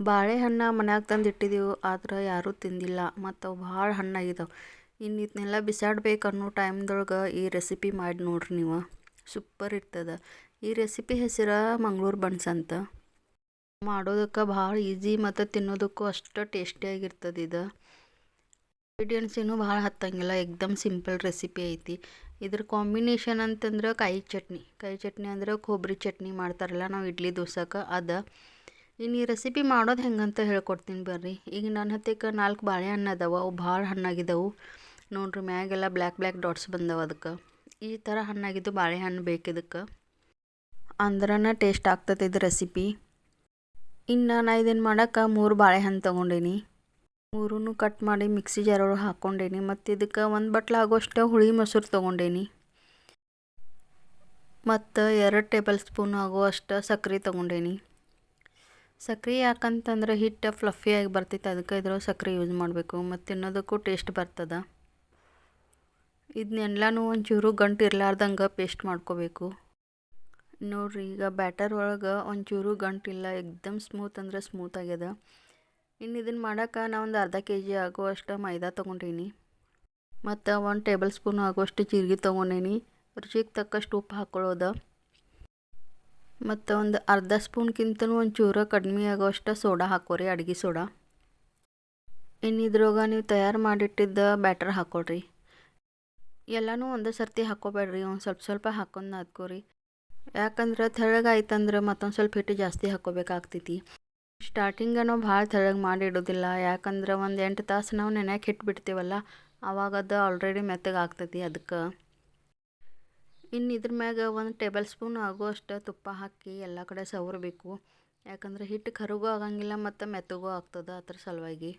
ಬಾಳೆಹಣ್ಣು ಮನ್ಯಾಗ ತಂದು ಇಟ್ಟಿದ್ದೀವಿ, ಆದ್ರೆ ಯಾರೂ ತಿಂದಿಲ್ಲ ಮತ್ತು ಅವು ಭಾಳ ಹಣ್ಣಾಗಿದ್ದಾವೆ. ಇನ್ನು ಇದನ್ನೆಲ್ಲ ಬಿಸಾಡ್ಬೇಕು ಅನ್ನೋ ಟೈಮ್ದೊಳಗೆ ಈ ರೆಸಿಪಿ ಮಾಡಿ ನೋಡ್ರಿ ನೀವು, ಸೂಪರ್ ಇರ್ತದೆ. ಈ ರೆಸಿಪಿ ಹೆಸರು ಮಂಗಳೂರು ಬನ್ಸ್ ಅಂತ. ಮಾಡೋದಕ್ಕೆ ಭಾಳ ಈಸಿ ಮತ್ತು ತಿನ್ನೋದಕ್ಕೂ ಅಷ್ಟು ಟೇಸ್ಟಿಯಾಗಿರ್ತದೆ. ಇದು ಇಂಗ್ರೀಡಿಯೆಂಟ್ಸ್ ಏನೂ ಭಾಳ ಹತ್ತಂಗಿಲ್ಲ, ಏಕ್ದಮ್ ಸಿಂಪಲ್ ರೆಸಿಪಿ ಐತಿ. ಇದ್ರ ಕಾಂಬಿನೇಷನ್ ಅಂತಂದ್ರೆ ಕಾಯಿ ಚಟ್ನಿ ಅಂದ್ರೆ ಕೊಬ್ಬರಿ ಚಟ್ನಿ ಮಾಡ್ತಾರಲ್ಲ ನಾವು ಇಡ್ಲಿ ದೋಸೆಗೆ ಅದು. ಇನ್ನು ಈ ರೆಸಿಪಿ ಮಾಡೋದು ಹೆಂಗಂತ ಹೇಳ್ಕೊಡ್ತೀನಿ ಬರ್ರಿ. ಈಗ ನನ್ನ ಹತ್ತಿರ 4 ಬಾಳೆಹಣ್ಣು ಅದಾವೆ, ಅವು ಭಾಳ ಹಣ್ಣಾಗಿದ್ದಾವೆ ನೋಡ್ರಿ. ಮ್ಯಾಗೆಲ್ಲ ಬ್ಲ್ಯಾಕ್ ಡಾಟ್ಸ್ ಬಂದವೆ. ಅದಕ್ಕೆ ಈ ಥರ ಹಣ್ಣಾಗಿದ್ದು ಬಾಳೆಹಣ್ಣು ಬೇಕಿದ್ದಕ್ಕೆ, ಅಂದ್ರನ ಟೇಸ್ಟ್ ಆಗ್ತದೆ ಇದು ರೆಸಿಪಿ. ಇನ್ನು ನಾ ಇದನ್ನು ಮಾಡೋಕ್ಕೆ 3 ಬಾಳೆಹಣ್ಣು ತೊಗೊಂಡೇನಿ. 3 ಕಟ್ ಮಾಡಿ ಮಿಕ್ಸಿ ಜಾರೊಳಗೆ ಹಾಕ್ಕೊಂಡೇನಿ. ಮತ್ತು ಇದಕ್ಕೆ 1 ಬಟ್ಲು ಆಗೋಷ್ಟು ಹುಳಿ ಮೊಸರು ತೊಗೊಂಡೇನಿ. ಮತ್ತು 2 ಟೇಬಲ್ ಸ್ಪೂನ್ ಆಗುವಷ್ಟು ಸಕ್ಕರೆ ತೊಗೊಂಡೇನಿ. ಸಕ್ಕರೆ ಯಾಕಂತಂದ್ರೆ ಹಿಟ್ಟು ಫ್ಲಫಿಯಾಗಿ ಬರ್ತೈತೆ, ಅದಕ್ಕೆ ಇದ್ರೊಳಗೆ ಸಕ್ಕರೆ ಯೂಸ್ ಮಾಡಬೇಕು ಮತ್ತು ತಿನ್ನೋದಕ್ಕೂ ಟೇಸ್ಟ್ ಬರ್ತದೆ. ಇದನ್ನೆಲ್ಲನೂ ಒಂಚೂರು ಗಂಟು ಇರಲಾರ್ದಂಗೆ ಪೇಸ್ಟ್ ಮಾಡ್ಕೋಬೇಕು ನೋಡ್ರಿ. ಈಗ ಬ್ಯಾಟರ್ ಒಳಗೆ ಒಂಚೂರು ಗಂಟಿಲ್ಲ, ಏಕ್ದಮ್ ಸ್ಮೂತ್ ಅಂದ್ರೆ ಸ್ಮೂತ್ ಆಗ್ಯದ. ಇನ್ನು ಇದನ್ನು ಮಾಡೋಕೆ ನಾ ಒಂದು ಅರ್ಧ kg ಆಗುವಷ್ಟು ಮೈದಾ ತೊಗೊಂಡೀನಿ. ಮತ್ತು 1 ಟೇಬಲ್ ಸ್ಪೂನ್ ಆಗುವಷ್ಟು ಜೀರಿಗೆ ತೊಗೊಂಡೇನಿ. ರುಚಿಗೆ ತಕ್ಕಷ್ಟು ಉಪ್ಪು ಹಾಕ್ಕೊಳ್ಳೋದು. ಮತ್ತು ಒಂದು ಅರ್ಧ ಸ್ಪೂನ್ಗಿಂತನೂ ಒಂಚೂರು ಕಡಿಮೆ ಆಗೋಷ್ಟು ಸೋಡಾ ಹಾಕೋರಿ, ಅಡುಗೆ ಸೋಡಾ. ಇನ್ನು ಇದ್ರೊಳಗೆ ನೀವು ತಯಾರು ಮಾಡಿಟ್ಟಿದ್ದ ಬ್ಯಾಟರ್ ಹಾಕ್ಕೊಳ್ರಿ. ಎಲ್ಲನೂ ಒಂದೇ ಸರ್ತಿ ಹಾಕ್ಕೋಬೇಡ್ರಿ, ಒಂದು ಸ್ವಲ್ಪ ಹಾಕೊಂಡು ನಾದ್ಕೋರಿ. ಯಾಕಂದ್ರೆ ತೆಳ್ಳಗಾಯ್ತಂದ್ರೆ ಮತ್ತೊಂದು ಸ್ವಲ್ಪ ಹಿಟ್ಟು ಜಾಸ್ತಿ ಹಾಕ್ಕೋಬೇಕಾಗ್ತೈತಿ. ಸ್ಟಾರ್ಟಿಂಗ ನಾವು ಭಾಳ ತೆಳ್ಳಗೆ ಮಾಡಿ ಇಡೋದಿಲ್ಲ, ಯಾಕಂದ್ರೆ ಒಂದು 8 ತಾಸು ನಾವು ನೆನೆಯಕ್ಕೆ ಇಟ್ಬಿಡ್ತೀವಲ್ಲ, ಆವಾಗ ಅದು ಆಲ್ರೆಡಿ ಮೆತ್ತಗೆ ಆಗ್ತೈತಿ. ಅದಕ್ಕೆ ಇನ್ನು ಇದ್ರ ಮ್ಯಾಗ 1 ಟೇಬಲ್ ಸ್ಪೂನ್ ಆಗುವಷ್ಟು ತುಪ್ಪ ಹಾಕಿ ಎಲ್ಲ ಕಡೆ ಸವರಬೇಕು. ಯಾಕಂದ್ರೆ ಹಿಟ್ಟು ಕರಗೂ ಆಗಂಗಿಲ್ಲ ಮತ್ತು ಮೆತ್ತಗೂ ಆಗ್ತದೆ, ಅದ್ರ ಸಲುವಾಗಿ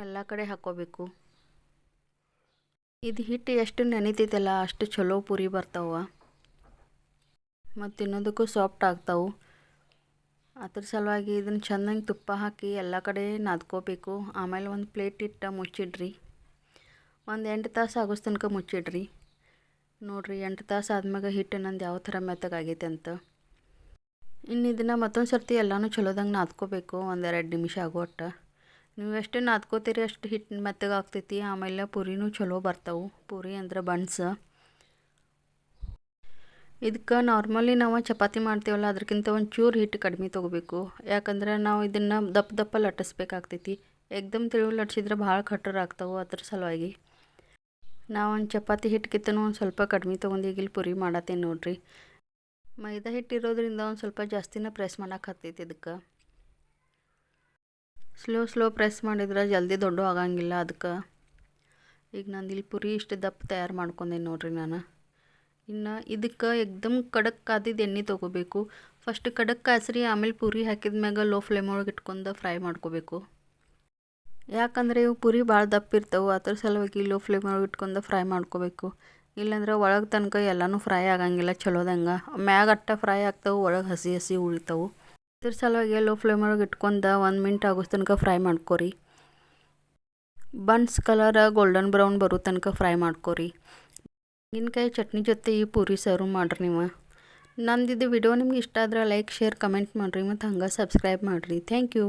ಎಲ್ಲ ಕಡೆ ಹಾಕ್ಕೋಬೇಕು. ಇದು ಹಿಟ್ಟು ಎಷ್ಟು ನೆನಿತೈತಲ್ಲ ಅಷ್ಟು ಚಲೋ ಪೂರಿ ಬರ್ತಾವೆ ಮತ್ತು ತಿನ್ನೋದಕ್ಕೂ ಸಾಫ್ಟ್ ಆಗ್ತಾವೆ. ಅದ್ರ ಸಲುವಾಗಿ ಇದನ್ನು ಚೆನ್ನಾಗಿ ತುಪ್ಪ ಹಾಕಿ ಎಲ್ಲ ಕಡೆ ನಾದ್ಕೋಬೇಕು. ಆಮೇಲೆ ಒಂದು ಪ್ಲೇಟ್ ಇಟ್ಟು ಮುಚ್ಚಿಡ್ರಿ. ಒಂದು 8 ತಾಸು ಆಗೋಸ್ ತನಕ ಮುಚ್ಚಿಡ್ರಿ. ನೋಡಿರಿ 8 ತಾಸು ಆದ್ಮ್ಯಾಗ ಹಿಟ್ಟು ನಂದು ಯಾವ ಥರ ಮೆತ್ತಗಾಗೈತೆ ಅಂತ. ಇನ್ನು ಇದನ್ನು ಮತ್ತೊಂದು ಸರ್ತಿ ಎಲ್ಲನೂ ಚಲೋದಂಗೆ ನಾದ್ಕೋಬೇಕು, 1-2 ನಿಮಿಷ ಆಗೋವಟ್ಟು. ನೀವು ಎಷ್ಟು ನಾದ್ಕೋತೀರಿ ಅಷ್ಟು ಹಿಟ್ಟು ಮೆತ್ತಗಾಗ್ತೈತಿ. ಆಮೇಲೆ ಪೂರಿನೂ ಚಲೋ ಬರ್ತಾವೆ. ಪೂರಿ ಅಂದ್ರೆ ಬನ್ಸ್. ಇದಕ್ಕೆ ನಾರ್ಮಲಿ ನಾವು ಚಪಾತಿ ಮಾಡ್ತೀವಲ್ಲ, ಅದಕ್ಕಿಂತ ಒಂಚೂರು ಹಿಟ್ಟು ಕಡಿಮೆ ತೊಗೋಬೇಕು. ಯಾಕಂದ್ರೆ ನಾವು ಇದನ್ನು ದಪ್ಪ ಲಟ್ಟಿಸ್ಬೇಕಾಗ್ತೈತಿ. ಏಕ್ದಮ್ ತಿಳುವು ಲಟ್ಸಿದ್ರೆ ಭಾಳ ಕಟ್ಟರಾಗ್ತಾವೆ, ಅದ್ರ ಸಲುವಾಗಿ ನಾವು ಒಂದು ಚಪಾತಿ ಹಿಟ್ಟಿಗಿಂತನೂ ಒಂದು ಸ್ವಲ್ಪ ಕಡಿಮೆ ತೊಗೊಂಡು ಈಗ ಇಲ್ಲಿ ಪೂರಿ ಮಾಡತ್ತೇನೆ ನೋಡ್ರಿ. ಮೈದಾ ಹಿಟ್ಟು ಇರೋದ್ರಿಂದ ಒಂದು ಸ್ವಲ್ಪ ಜಾಸ್ತಿನೇ ಪ್ರೆಸ್ ಮಾಡೋಕೆ ಹತ್ತೈತಿ. ಇದಕ್ಕೆ ಸ್ಲೋ ಪ್ರೆಸ್ ಮಾಡಿದ್ರೆ ಜಲ್ದಿ ದೊಡ್ಡ ಆಗಂಗಿಲ್ಲ. ಅದಕ್ಕೆ ಈಗ ನಾನು ಇಲ್ಲಿ ಪೂರಿ ಇಷ್ಟು ದಪ್ಪ ತಯಾರು ಮಾಡ್ಕೊಂಡೇನಿ ನೋಡ್ರಿ ನಾನು. ಇನ್ನು ಇದಕ್ಕೆ ಏಕ್ದಮ್ ಕಡಕ್ ಕಾದಿದ್ದು ಎಣ್ಣೆ ತೊಗೋಬೇಕು. ಫಸ್ಟ್ ಕಡಕ್ ಕಾಯಿಸ್ರಿ, ಆಮೇಲೆ ಪೂರಿ ಹಾಕಿದ ಮ್ಯಾಗ ಲೋ ಫ್ಲೇಮ್ ಒಳಗೆ ಇಟ್ಕೊಂಡು ಫ್ರೈ ಮಾಡ್ಕೋಬೇಕು. ಯಾಕಂದರೆ ಇವು ಪೂರಿ ಭಾಳ ದಪ್ಪ ಇರ್ತವೆ, ಅದ್ರ ಸಲುವಾಗಿ ಲೋ ಫ್ಲೇಮ್ ಒಳಗೆ ಇಟ್ಕೊಂಡು ಫ್ರೈ ಮಾಡ್ಕೋಬೇಕು. ಇಲ್ಲಾಂದ್ರೆ ಒಳಗೆ ತನಕ ಎಲ್ಲನೂ ಫ್ರೈ ಆಗಂಗಿಲ್ಲ ಚಲೋದಂಗೆ. ಮ್ಯಾಗ ಅಟ್ಟ ಫ್ರೈ ಆಗ್ತಾವೆ, ಒಳಗೆ ಹಸಿ ಉಳಿತಾವೆ. ಇದ್ರ ಸಲುವಾಗಿ ಲೋ ಫ್ಲೇಮ್ ಒಳಗೆ ಇಟ್ಕೊಂಡು 1 ಮಿನಿಟ್ ಆಗೋ ತನಕ ಫ್ರೈ ಮಾಡ್ಕೊರಿ. ಬನ್ಸ್ ಕಲರ್ ಗೋಲ್ಡನ್ ಬ್ರೌನ್ ಬರೋ ತನಕ ಫ್ರೈ ಮಾಡ್ಕೊರಿ. ತೆಂಗಿನಕಾಯಿ ಚಟ್ನಿ ಜೊತೆ ಈ ಪೂರಿ ಸರ್ವ್ ಮಾಡಿರಿ ನೀವು. ನಂದಿದ್ದು ವಿಡಿಯೋ ನಿಮ್ಗೆ ಇಷ್ಟ ಆದ್ರೆ ಲೈಕ್, ಶೇರ್, ಕಮೆಂಟ್ ಮಾಡಿರಿ ಮತ್ತು ಹಂಗೆ ಸಬ್ಸ್ಕ್ರೈಬ್ ಮಾಡಿರಿ. Thank you.